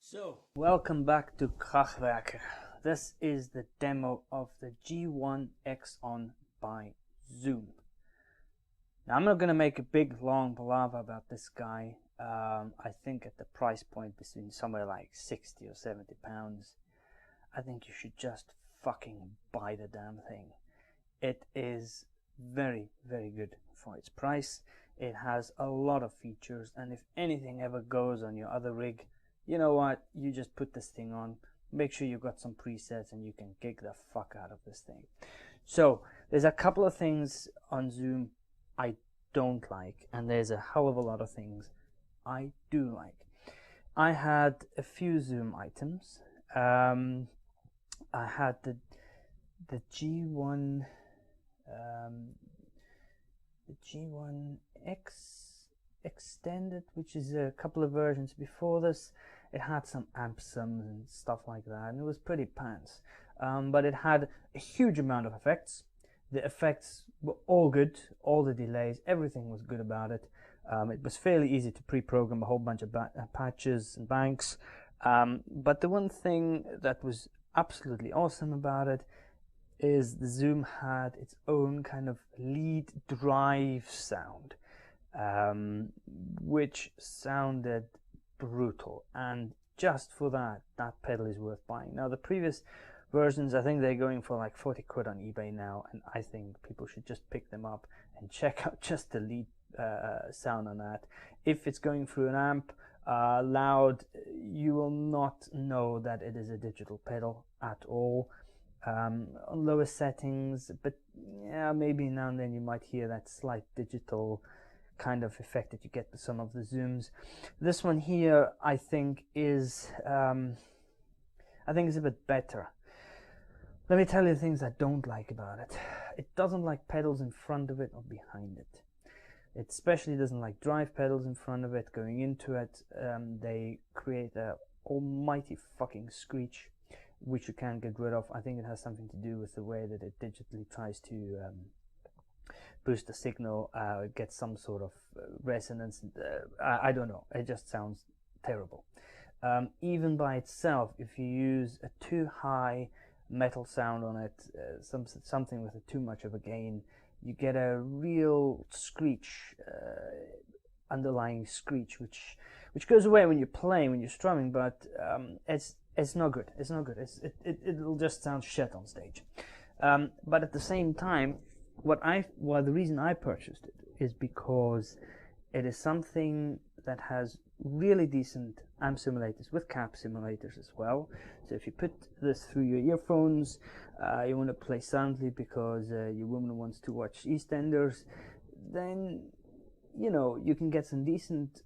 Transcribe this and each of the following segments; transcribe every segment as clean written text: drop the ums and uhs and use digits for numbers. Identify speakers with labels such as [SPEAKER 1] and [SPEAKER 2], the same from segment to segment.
[SPEAKER 1] So, welcome back to Kraftwerker. This is the demo of the G1Xon by Zoom. Now, I'm not going to make a big long palaver about this guy. I think at the price point between somewhere like 60 or 70 pounds, I think you should just fucking buy the damn thing. It is very, very good for its price. It has a lot of features, and if anything ever goes on your other rig, you know what, you just put this thing on, make sure you've got some presets, and you can gig the fuck out of this thing. So there's a couple of things on Zoom I don't like, and there's a hell of a lot of things I do like. I had a few Zoom items. I had the G1 the G1X extended, which is a couple of versions before this. It had some amp sums and stuff like that, and it was pretty pants. But it had a huge amount of effects. The effects were all good, all the delays, everything was good about it. It was fairly easy to pre-program a whole bunch of patches and banks. But the one thing that was absolutely awesome about it is the Zoom had its own kind of lead drive sound, which sounded brutal, and just for that pedal is worth buying. Now the previous versions, I think they're going for like 40 quid on eBay now, and I think people should just pick them up and check out just the lead sound on that. If it's going through an amp loud, you will not know that it is a digital pedal at all. On lower settings, but yeah, maybe now and then you might hear that slight digital kind of effect that you get with some of the Zooms. This one here, I think is a bit better. Let me tell you the things I don't like about it. It doesn't like pedals in front of it or behind it. It especially doesn't like drive pedals in front of it, going into it. They create a almighty fucking screech, which you can't get rid of. I think it has something to do with the way that it digitally tries to boost the signal, get some sort of resonance. I don't know, it just sounds terrible. Even by itself, if you use a too high metal sound on it, something with too much of a gain, you get a real screech, underlying screech, which goes away when you're playing, when you're strumming, but it's not good. It's not good. It'll just sound shit on stage. But at the same time, the reason I purchased it is because it is something that has really decent amp simulators with cap simulators as well. So if you put this through your earphones, you want to play soundly because your woman wants to watch EastEnders, then you know you can get some decent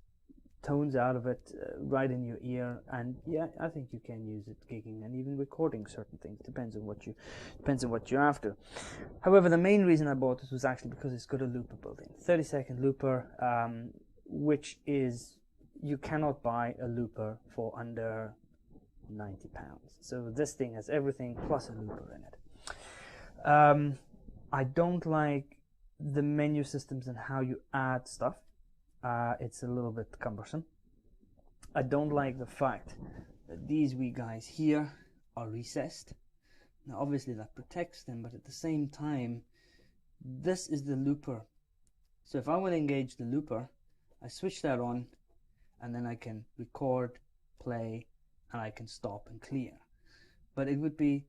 [SPEAKER 1] tones out of it right in your ear, and yeah, I think you can use it gigging and even recording certain things. Depends on what you're after. However, the main reason I bought this was actually because it's got a looper built in, 30-second looper, which is, you cannot buy a looper for under 90 pounds. So this thing has everything plus a looper in it. I don't like the menu systems and how you add stuff. It's a little bit cumbersome. I don't like the fact that these wee guys here are recessed. Now obviously that protects them, but at the same time, this is the looper. So if I want to engage the looper, I switch that on, and then I can record, play, and I can stop and clear. But it would be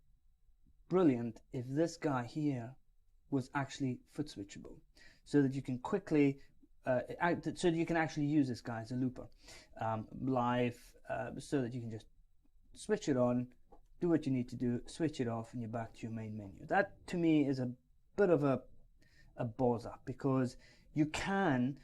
[SPEAKER 1] brilliant if this guy here was actually foot switchable, so that you can quickly so that you can actually use this guy as a looper live, so that you can just switch it on, do what you need to do, switch it off, and you're back to your main menu. That to me is a bit of a bother, because you can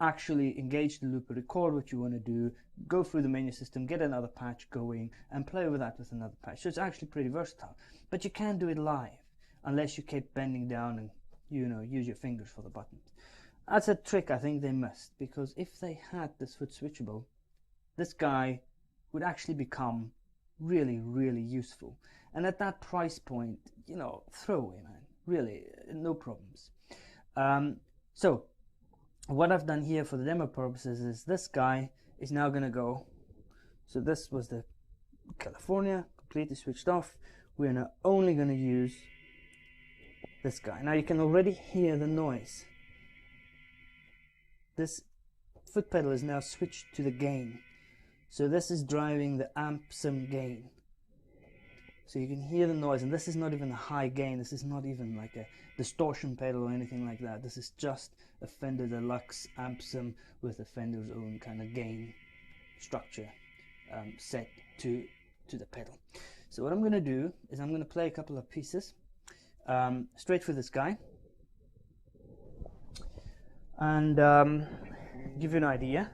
[SPEAKER 1] actually engage the looper, record what you want to do, go through the menu system, get another patch going, and play with that with another patch. So it's actually pretty versatile, but you can't do it live unless you keep bending down and, you know, use your fingers for the buttons. That's a trick I think they missed, because if they had this foot switchable, this guy would actually become really, really useful. And at that price point, you know, throw away, man. Really, no problems. So what I've done here for the demo purposes is this guy is now going to go. So this was the California, completely switched off. We're now only going to use this guy. Now you can already hear the noise. This foot pedal is now switched to the gain. So this is driving the amp sim gain. So you can hear the noise, and this is not even a high gain. This is not even like a distortion pedal or anything like that. This is just a Fender Deluxe amp sim with a Fender's own kind of gain structure set to the pedal. So what I'm going to do is I'm going to play a couple of pieces straight for this guy, and give you an idea.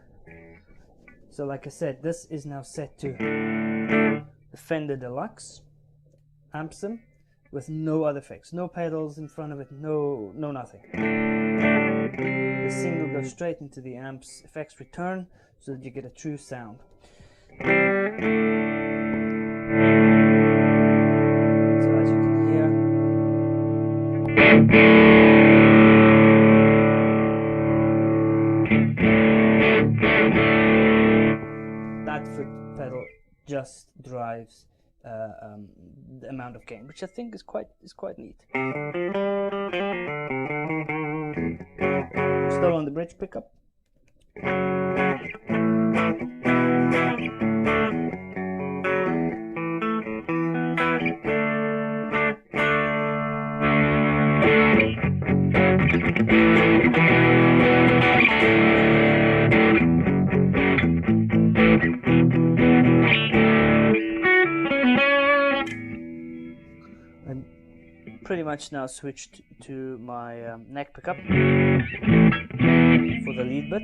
[SPEAKER 1] So like I said, this is now set to the Fender Deluxe amp sim with no other effects, no pedals in front of it, no nothing. The single goes straight into the amp's effects return so that you get a true sound. So as you can hear, that foot pedal just drives the amount of gain, which I think is quite neat. Still on the bridge pickup. Pretty much now switched to my neck pickup for the lead bit.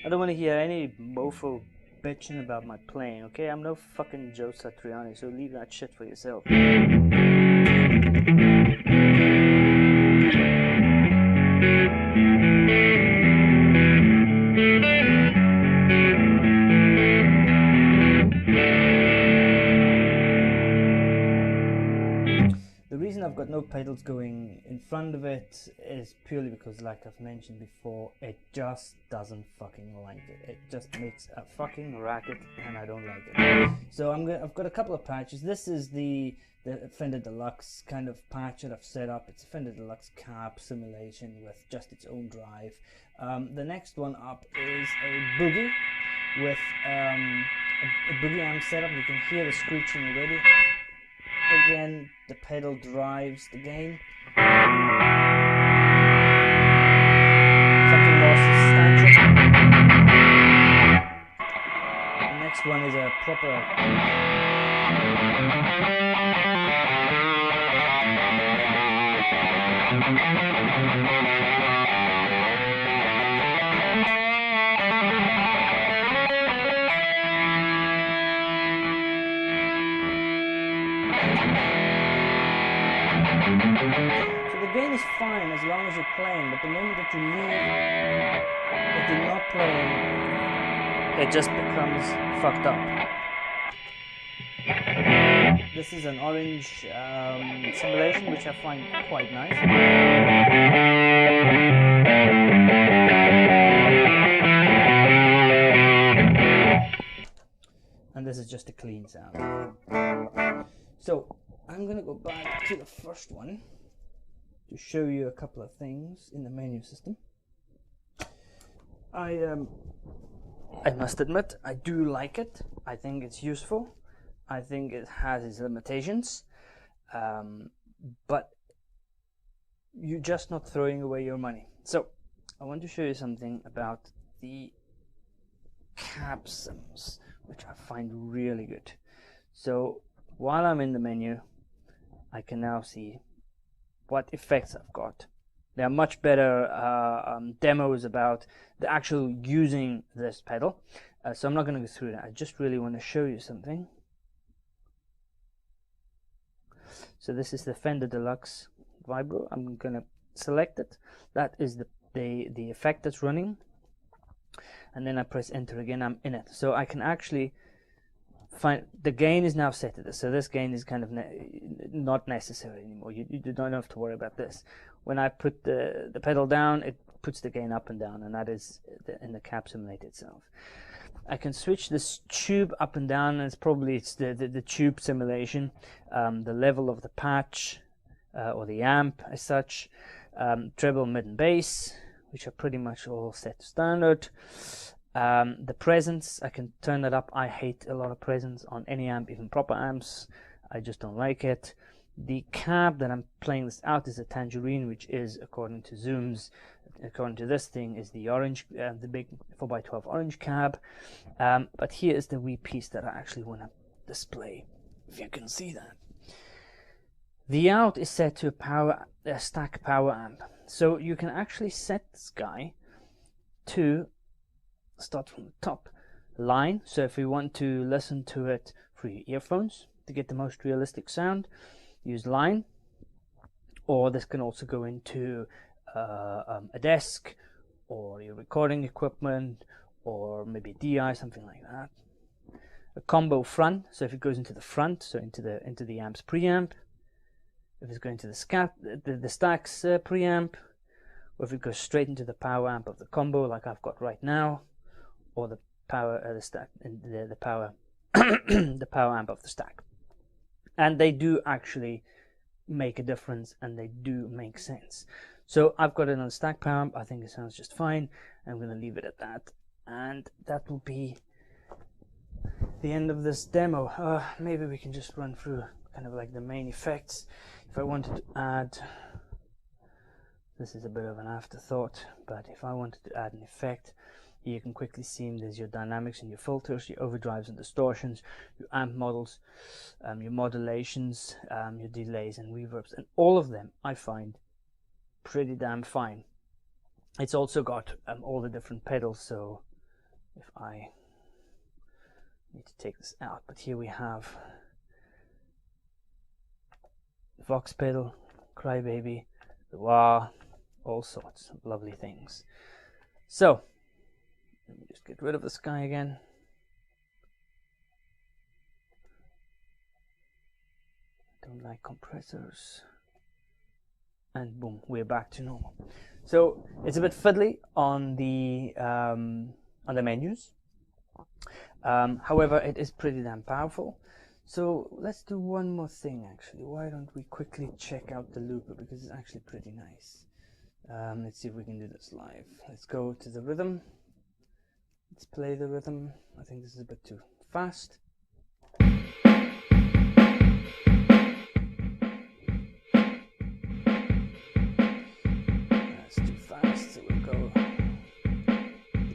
[SPEAKER 1] I don't want to hear any mofo bitching about my playing, okay? I'm no fucking Joe Satriani, so leave that shit for yourself. The reason I've got no pedals going in front of it is purely because, like I've mentioned before, it just doesn't fucking like it. It just makes a fucking racket, and I don't like it. So I've got a couple of patches. This is the Fender Deluxe kind of patch that I've set up. It's a Fender Deluxe cab simulation with just its own drive. The next one up is a boogie with a boogie amp setup. You can hear the screeching already. Again, the pedal drives the gain. Something more substantial. The next one is a proper So the gain is fine as long as you're playing, but the moment that you leave, that you're not playing, it just becomes fucked up. This is an orange simulation, which I find quite nice. And this is just a clean sound. So I'm going to go back to the first one to show you a couple of things in the menu system. I must admit, I do like it. I think it's useful. I think it has its limitations. But you're just not throwing away your money. So I want to show you something about the cab sims, which I find really good. So while I'm in the menu, I can now see what effects I've got. There are much better demos about the actual using this pedal. So I'm not going to go through that. I just really want to show you something. So this is the Fender Deluxe Vibro. I'm going to select it. That is the effect that's running. and then I press enter again, I'm in it. So I can actually find the gain is now set to this. So this gain is kind of not necessary anymore. You don't have to worry about this. When I put the pedal down, it puts the gain up and down, and that is in the cab simulator itself. I can switch this tube up and down, and it's the tube simulation, the level of the patch or the amp as such, treble, mid and bass, which are pretty much all set to standard. The presence, I can turn that up. I hate a lot of presence on any amp, even proper amps. I just don't like it. The cab that I'm playing this out is a Tangerine, which is, according to Zooms, according to this thing, is the orange, the big 4x12 orange cab. But here is the wee piece that I actually want to display, if you can see that. The out is set to a stack power amp. So you can actually set this guy to start from the top line. So if you want to listen to it through your earphones to get the most realistic sound, use line. Or this can also go into a desk or your recording equipment, or maybe DI, something like that. A combo front, so if it goes into the front, so into the amp's preamp. If it's going to the stacks preamp, or if it goes straight into the power amp of the combo, like I've got right now, or the power the power the power amp of the stack. And they do actually make a difference, and they do make sense. So I've got it on the stack power amp. I think it sounds just fine. I'm going to leave it at that, and that will be the end of this demo. Maybe we can just run through kind of like the main effects. If I wanted to add, this is a bit of an afterthought, but if I wanted to add an effect, here you can quickly see there's your dynamics and your filters, your overdrives and distortions, your amp models, your modulations, your delays and reverbs, and all of them I find pretty damn fine. It's also got all the different pedals, so if I need to take this out, but here we have the Vox pedal, Crybaby, the wah, all sorts of lovely things. So let me just get rid of the sky again. Don't like compressors. And boom, we're back to normal. So it's a bit fiddly on the menus. However, it is pretty damn powerful. So let's do one more thing actually. Why don't we quickly check out the looper, because it's actually pretty nice. Let's see if we can do this live. Let's go to the rhythm. Let's play the rhythm. I think this is a bit too fast. That's too fast, so we'll go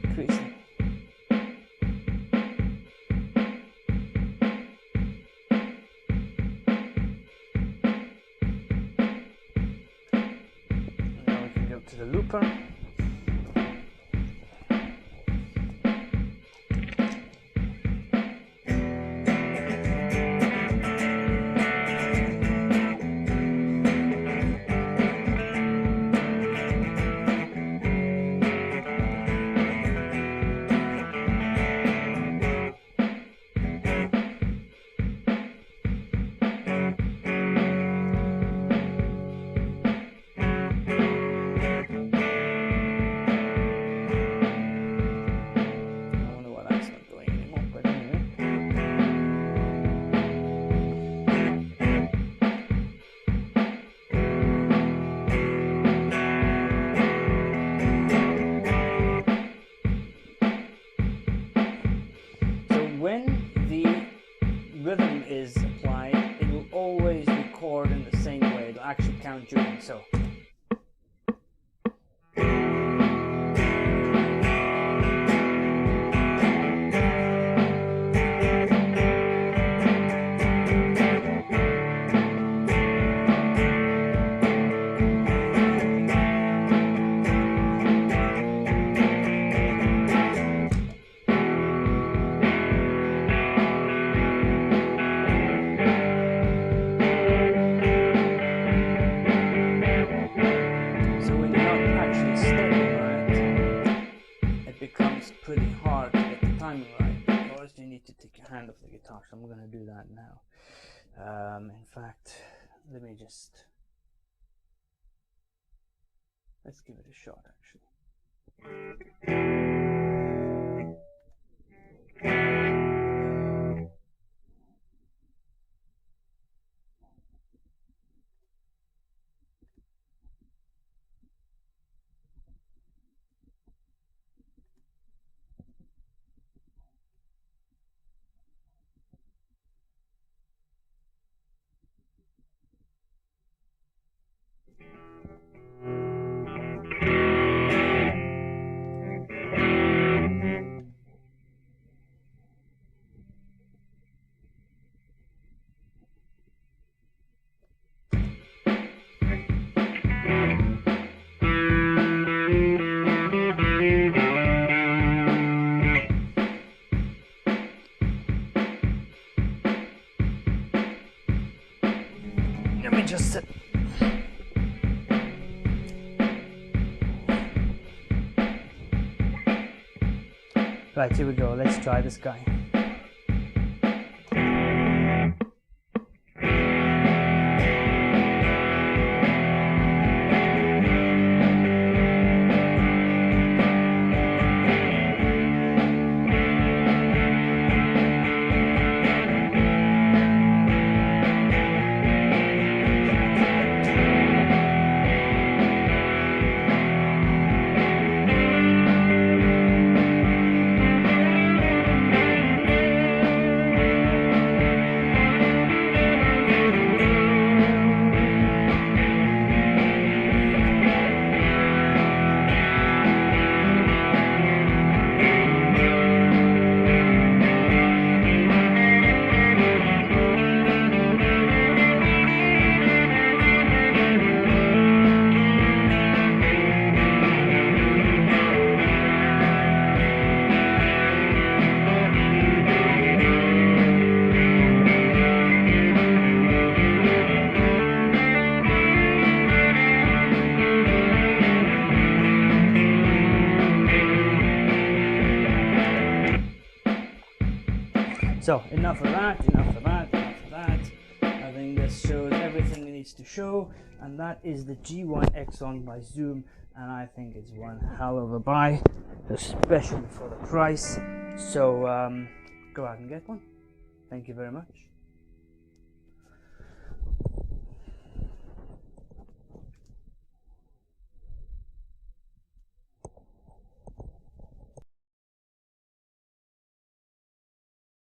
[SPEAKER 1] decreasing. Now we can go to the looper. so I'm going to do that now. In fact, let's give it a shot actually. Let me just sit. Right, here we go. Let's try this guy. So enough of that. I think this shows everything it needs to show, and that is the G1Xon by Zoom, and I think it's one hell of a buy, especially for the price. So go out and get one. Thank you very much.